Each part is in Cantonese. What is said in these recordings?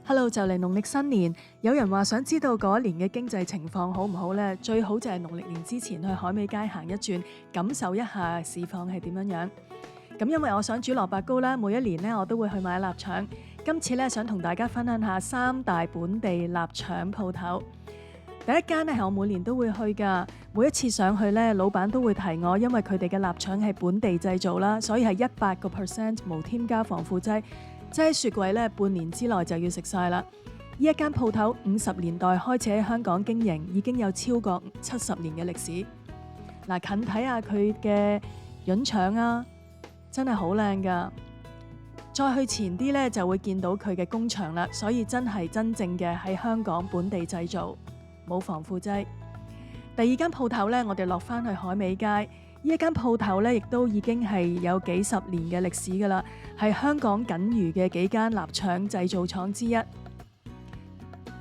Hello，就嚟農曆新年，有人話想知道嗰一年嘅經濟情況好唔好呢？最好就係農曆年之前去海味街行一轉，感受一下市況係點樣樣。咁因為我想煮蘿蔔糕啦，每一年呢我都會去買臘腸。今次呢想同大家分享下3大本地臘腸鋪頭。第一間呢係我每年都會去㗎，每一次上去呢，老闆都會提我，因為佢哋嘅臘腸係本地製造啦，所以係100%無添加防腐劑。即係雪櫃咧，半年之內就要食晒啦。呢一間鋪頭50年代開始喺香港經營，已經有超過70年嘅歷史。嗱，近睇下佢嘅潤腸啊，真係好靚㗎。再去前啲咧，就會見到佢嘅工場啦，所以真係真正嘅喺香港本地製造，冇防腐劑。第二間鋪頭咧，我哋落返去海味街。呢一間鋪頭咧，亦都已經係有幾十年嘅歷史㗎啦，係香港僅餘嘅幾間臘腸製造廠之一。睇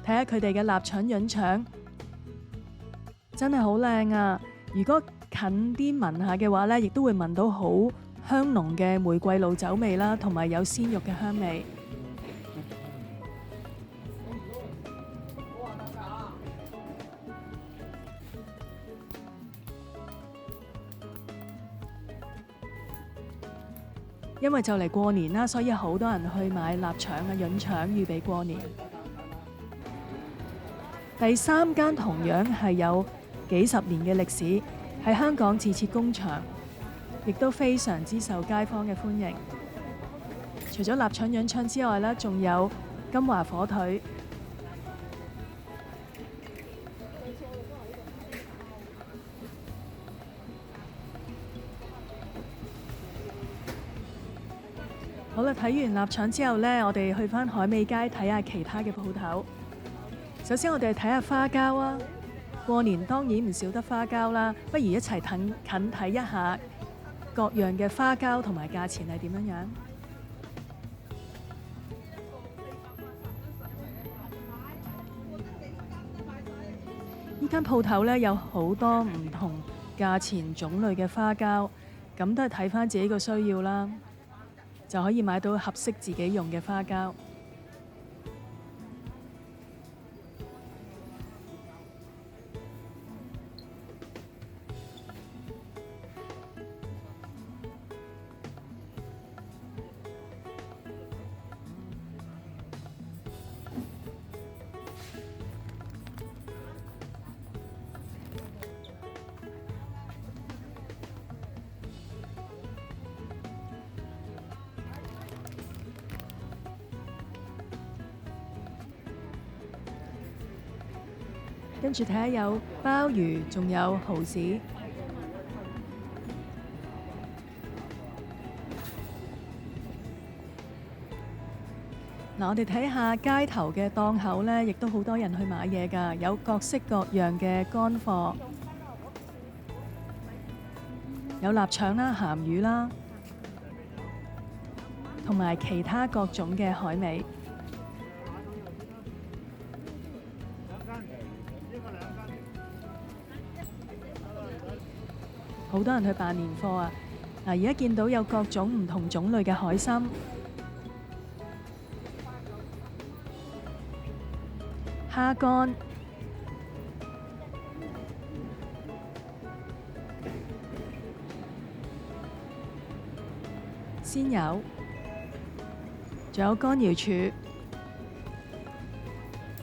下佢哋嘅臘腸潤腸，真係好靚啊！如果近啲聞下嘅話咧，亦都會聞到好香濃嘅玫瑰露酒味啦，同埋有鮮肉嘅香味。因為就嚟過年啦，所以好多人去買臘腸啊、潤腸預備過年。第三間同樣係有幾十年嘅歷史，喺香港自設工場，亦都非常之受街坊嘅歡迎。除咗臘腸潤腸之外呢，仲有金華火腿。好啦，睇完臘腸之後呢，我哋去返海味街睇下其他嘅鋪頭。首先我哋睇下花膠啊，過年當然唔少得花膠啦，不如一齊近睇一下各樣嘅花膠同埋價錢係點樣樣。呢間鋪頭呢，有好多唔同價錢種類嘅花膠，咁都係睇返自己個需要啦。就可以買到合適自己用嘅花膠。跟住睇下有鮑魚，仲有蠔豉。嗱，我哋睇下街頭嘅檔口呢，亦都好多人去買嘢㗎，有各式各樣嘅乾貨，有臘腸啦、鹹魚啦，同埋其他各種嘅海味。好多人去辦年貨啊！嗱，而家見到有各種唔同種類嘅海參、蝦乾、鮮魷，仲有乾瑤柱。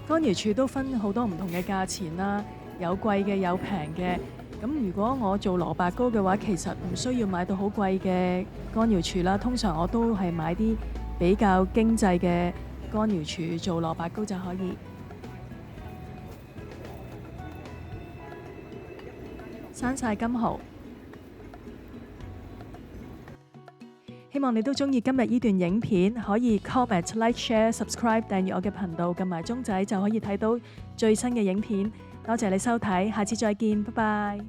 乾瑤柱都分好多唔同嘅價錢啦，有貴嘅，有平嘅。咁如果我做蘿蔔糕嘅話，其實唔需要買到好貴嘅乾瑤柱啦。通常我都係買啲比較經濟嘅乾瑤柱做蘿蔔糕就可以。生晒金蠔。希望你都鍾意今日呢段影片，可以 comment、like、share、subscribe 訂閱我嘅頻道，撳埋鐘仔就可以睇到最新嘅影片。多謝你收睇，下次再見，拜拜。